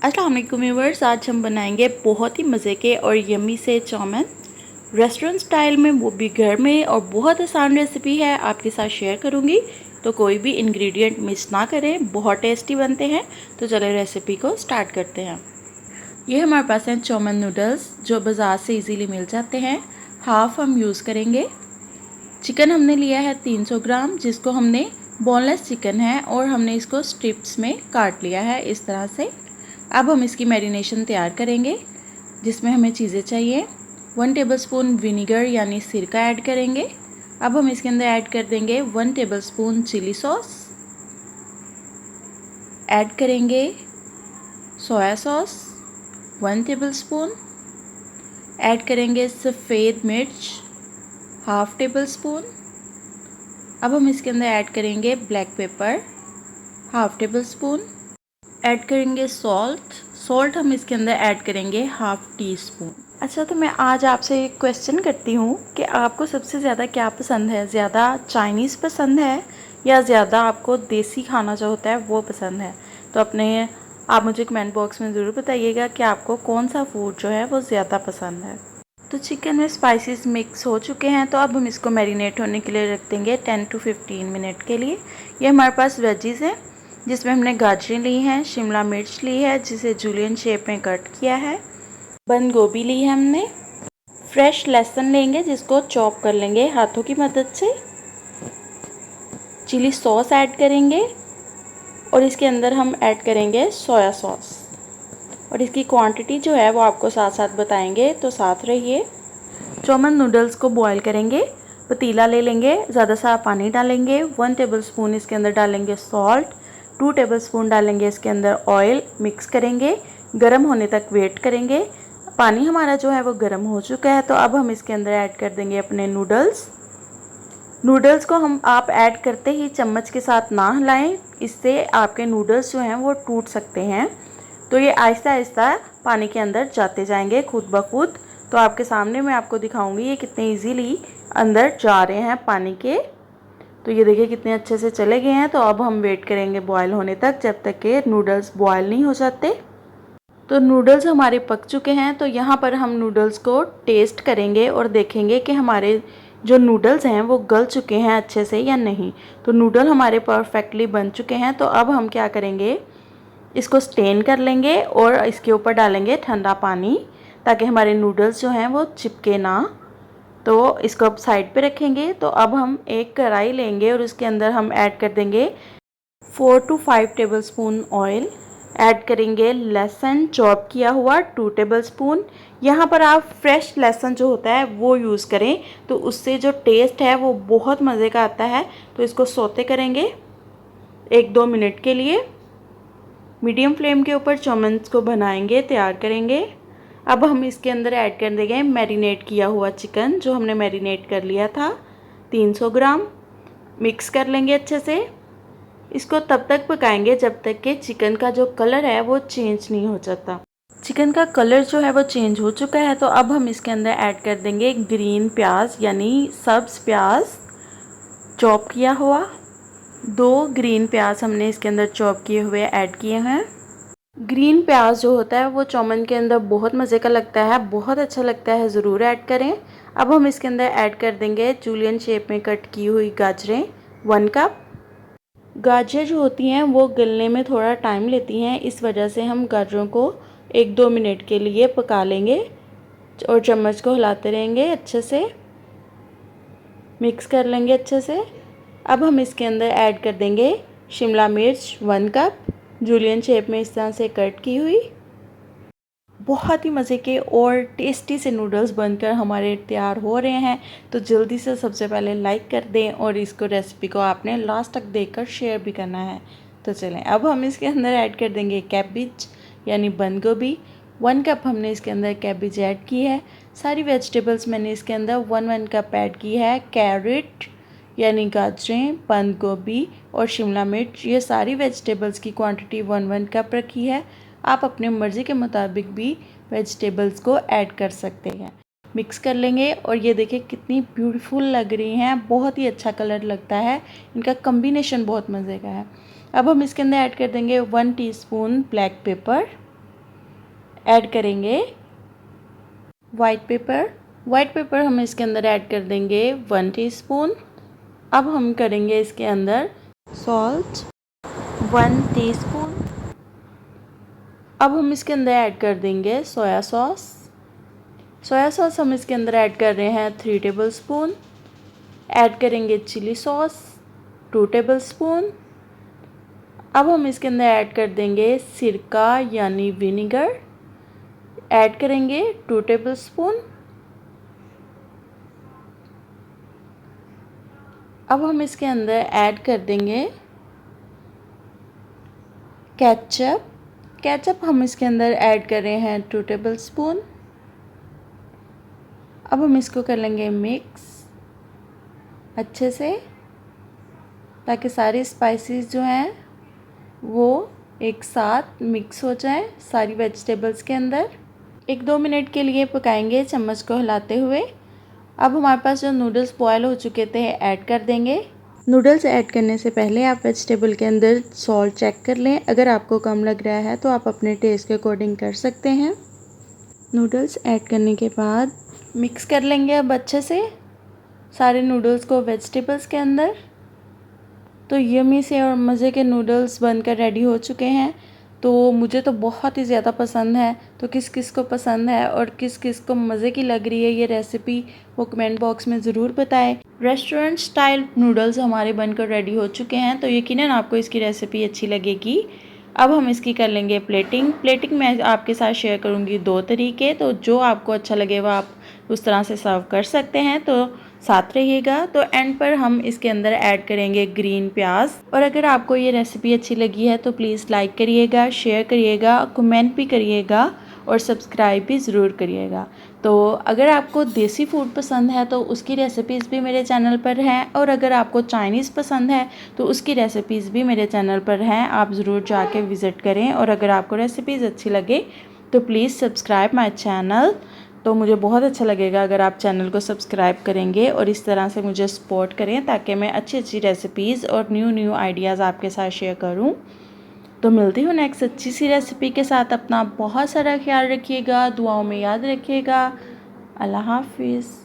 अस्सलाम वालेकुम व्यूअर्स, आज हम बनाएंगे बहुत ही मज़े के और यम्मी से चाउमीन रेस्टोरेंट स्टाइल में, वो भी घर में। और बहुत आसान रेसिपी है, आपके साथ शेयर करूंगी, तो कोई भी इंग्रेडिएंट मिस ना करें। बहुत टेस्टी बनते हैं। तो चले रेसिपी को स्टार्ट करते हैं। ये हमारे पास हैं चाउमीन नूडल्स, जो बाज़ार से इजीली मिल जाते हैं। हाफ़ हम यूज़ करेंगे। चिकन हमने लिया है 300 ग्राम, जिसको हमने बोनलेस चिकन है और हमने इसको स्ट्रिप्स में काट लिया है इस तरह से। अब हम इसकी मैरिनेशन तैयार करेंगे, जिसमें हमें चीज़ें चाहिए। 1 टेबलस्पून विनीगर यानी सिरका ऐड करेंगे। अब हम इसके अंदर ऐड कर देंगे 1 टेबलस्पून चिली सॉस, ऐड करेंगे सोया सॉस 1 टेबलस्पून, ऐड करेंगे सफ़ेद मिर्च हाफ़ टेबलस्पून। अब हम इसके अंदर ऐड करेंगे black pepper half tablespoon, add करेंगे सॉल्ट हम इसके अंदर ऐड करेंगे हाफ़ टी स्पून। अच्छा, तो मैं आज आपसे एक क्वेश्चन करती हूँ कि आपको सबसे ज़्यादा क्या पसंद है? ज़्यादा चाइनीज़ पसंद है या ज़्यादा आपको देसी खाना जो होता है वो पसंद है? तो आप मुझे कमेंट बॉक्स में ज़रूर बताइएगा कि आपको कौन सा फूड जो है वो ज़्यादा पसंद है। तो चिकन में स्पाइसेस मिक्स हो चुके हैं, तो अब हम इसको मैरिनेट होने के लिए रख देंगे 10 to 15 मिनट के लिए। ये हमारे पास वेजीज़ हैं, जिसमें हमने गाजरें ली हैं, शिमला मिर्च ली है जिसे जूलियन शेप में कट किया है, बंद गोभी ली है हमने, फ्रेश लहसुन लेंगे जिसको चॉप कर लेंगे हाथों की मदद से, चिली सॉस ऐड करेंगे और इसके अंदर हम ऐड करेंगे सोया सॉस। और इसकी क्वांटिटी जो है वो आपको साथ साथ बताएंगे, तो साथ रहिए। चाउमीन नूडल्स को बॉईल करेंगे। पतीला ले लेंगे, ज़्यादा सा पानी डालेंगे, 1 टेबलस्पून इसके अंदर डालेंगे सॉल्ट, 2 टेबलस्पून डालेंगे इसके अंदर ऑयल, मिक्स करेंगे, गर्म होने तक वेट करेंगे। पानी हमारा जो है वो गर्म हो चुका है, तो अब हम इसके अंदर ऐड कर देंगे अपने नूडल्स को आप ऐड करते ही चम्मच के साथ ना हिलाएं, इससे आपके नूडल्स जो हैं वो टूट सकते हैं। तो ये आहिस्ता आहिस्ता पानी के अंदर जाते जाएंगे खुद ब खुद। तो आपके सामने मैं आपको दिखाऊंगी ये कितने इजीली अंदर जा रहे हैं पानी के। तो ये देखिए कितने अच्छे से चले गए हैं। तो अब हम वेट करेंगे बॉयल होने तक, जब तक के नूडल्स बॉयल नहीं हो जाते। तो नूडल्स हमारे पक चुके हैं, तो यहाँ पर हम नूडल्स को टेस्ट करेंगे और देखेंगे कि हमारे जो नूडल्स हैं वो गल चुके हैं अच्छे से या नहीं। तो नूडल हमारे परफेक्टली बन चुके हैं। तो अब हम क्या करेंगे, इसको स्टेन कर लेंगे और इसके ऊपर डालेंगे ठंडा पानी, ताकि हमारे नूडल्स जो हैं वो चिपके ना। तो इसको अब साइड पे रखेंगे। तो अब हम एक कढ़ाई लेंगे और उसके अंदर हम ऐड कर देंगे 4 to 5 टेबलस्पून ऑयल, ऐड करेंगे लहसुन चॉप किया हुआ 2 टेबलस्पून। यहाँ पर आप फ्रेश लहसुन जो होता है वो यूज़ करें, तो उससे जो टेस्ट है वो बहुत मज़े का आता है। तो इसको सौते करेंगे 1-2 मिनट के लिए। मीडियम फ्लेम के ऊपर चाउमीन को बनाएंगे, तैयार करेंगे। अब हम इसके अंदर ऐड कर देंगे मैरिनेट किया हुआ चिकन, जो हमने मैरिनेट कर लिया था 300 ग्राम। मिक्स कर लेंगे अच्छे से। इसको तब तक पकाएंगे जब तक कि चिकन का जो कलर है वो चेंज नहीं हो जाता। चिकन का कलर जो है वो चेंज हो चुका है, तो अब हम इसके अंदर ऐड कर देंगे ग्रीन प्याज यानी सब्ज़ प्याज चॉप किया हुआ। 2 ग्रीन प्याज हमने इसके अंदर चॉप किए हुए ऐड किए हैं। ग्रीन प्याज जो होता है वो चाउमीन के अंदर बहुत मज़े का लगता है, बहुत अच्छा लगता है, ज़रूर ऐड करें। अब हम इसके अंदर ऐड कर देंगे जूलियन शेप में कट की हुई गाजरें 1 कप। गाजर जो होती हैं वो गलने में थोड़ा टाइम लेती हैं, इस वजह से हम गाजरों को 1-2 मिनट के लिए पका लेंगे और चम्मच को हिलाते रहेंगे, अच्छे से मिक्स कर लेंगे अच्छे से। अब हम इसके अंदर ऐड कर देंगे शिमला मिर्च 1 कप, जूलियन शेप में इस तरह से कट की हुई। बहुत ही मज़े के और टेस्टी से नूडल्स बनकर हमारे तैयार हो रहे हैं। तो जल्दी से सबसे पहले लाइक कर दें और इसको रेसिपी को आपने लास्ट तक देखकर शेयर भी करना है। तो चलें, अब हम इसके अंदर ऐड कर देंगे कैबेज यानी बंद गोभी। 1 कप हमने इसके अंदर कैबेज ऐड की है। सारी वेजिटेबल्स मैंने इसके अंदर 1-1 कप ऐड की है। कैरेट यानी गाजरें, बंद गोभी और शिमला मिर्च, ये सारी वेजिटेबल्स की क्वांटिटी 1-1 कप रखी है। आप अपने मर्ज़ी के मुताबिक भी वेजिटेबल्स को ऐड कर सकते हैं। मिक्स कर लेंगे और ये देखिए कितनी ब्यूटीफुल लग रही हैं, बहुत ही अच्छा कलर लगता है, इनका कम्बिनेशन बहुत मज़े का है। अब हम इसके अंदर ऐड कर देंगे 1 टीस्पून ब्लैक पेपर, ऐड करेंगे वाइट पेपर हम इसके अंदर ऐड कर देंगे 1 टीस्पून। अब हम करेंगे इसके अंदर सॉल्ट 1 टीस्पून। अब हम इसके अंदर ऐड कर देंगे सोया सॉस हम इसके अंदर ऐड कर रहे हैं 3 टेबलस्पून। ऐड करेंगे चिली सॉस 2 टेबलस्पून। अब हम इसके अंदर ऐड कर देंगे सिरका यानी विनेगर, ऐड करेंगे 2 टेबलस्पून। अब हम इसके अंदर ऐड कर देंगे केचप हम इसके अंदर ऐड कर रहे हैं 2 टेबलस्पून। अब हम इसको कर लेंगे मिक्स अच्छे से, ताकि सारी स्पाइसेस जो हैं वो एक साथ मिक्स हो जाए सारी वेजिटेबल्स के अंदर। 1-2 मिनट के लिए पकाएंगे चम्मच को हिलाते हुए। अब हमारे पास जो नूडल्स बॉयल हो चुके थे ऐड कर देंगे। नूडल्स ऐड करने से पहले आप वेजिटेबल के अंदर सॉल्ट चेक कर लें। अगर आपको कम लग रहा है तो आप अपने टेस्ट के अकॉर्डिंग कर सकते हैं। नूडल्स ऐड करने के बाद मिक्स कर लेंगे अब अच्छे से सारे नूडल्स को वेजिटेबल्स के अंदर। तो यम्मी से और मज़े के नूडल्स बनकर रेडी हो चुके हैं। तो मुझे तो बहुत ही ज़्यादा पसंद है। तो किस किस को पसंद है और किस किस को मज़े की लग रही है ये रेसिपी, वो कमेंट बॉक्स में ज़रूर बताएं। रेस्टोरेंट स्टाइल नूडल्स हमारे बनकर रेडी हो चुके हैं, तो यकीनन आपको इसकी रेसिपी अच्छी लगेगी। अब हम इसकी कर लेंगे प्लेटिंग मैं आपके साथ शेयर करूँगी 2 तरीके। तो जो आपको अच्छा लगे वो आप उस तरह से सर्व कर सकते हैं, तो साथ रहिएगा। तो एंड पर हम इसके अंदर ऐड करेंगे ग्रीन प्याज। और अगर आपको ये रेसिपी अच्छी लगी है तो प्लीज़ लाइक करिएगा, शेयर करिएगा, कमेंट भी करिएगा और सब्सक्राइब भी ज़रूर करिएगा। तो अगर आपको देसी फूड पसंद है तो उसकी रेसिपीज़ भी मेरे चैनल पर हैं, और अगर आपको चाइनीज़ पसंद है तो उसकी रेसिपीज़ भी मेरे चैनल पर हैं, आप ज़रूर जाके विज़िट करें। और अगर आपको रेसिपीज़ अच्छी लगे तो प्लीज़ सब्सक्राइब माई चैनल। तो मुझे बहुत अच्छा लगेगा अगर आप चैनल को सब्सक्राइब करेंगे और इस तरह से मुझे सपोर्ट करें, ताकि मैं अच्छी रेसिपीज़ और न्यू आइडियाज़ आपके साथ शेयर करूं। तो मिलती हूँ नेक्स्ट अच्छी सी रेसिपी के साथ। अपना बहुत सारा ख्याल रखिएगा, दुआओं में याद रखिएगा। अल्लाह हाफिज़।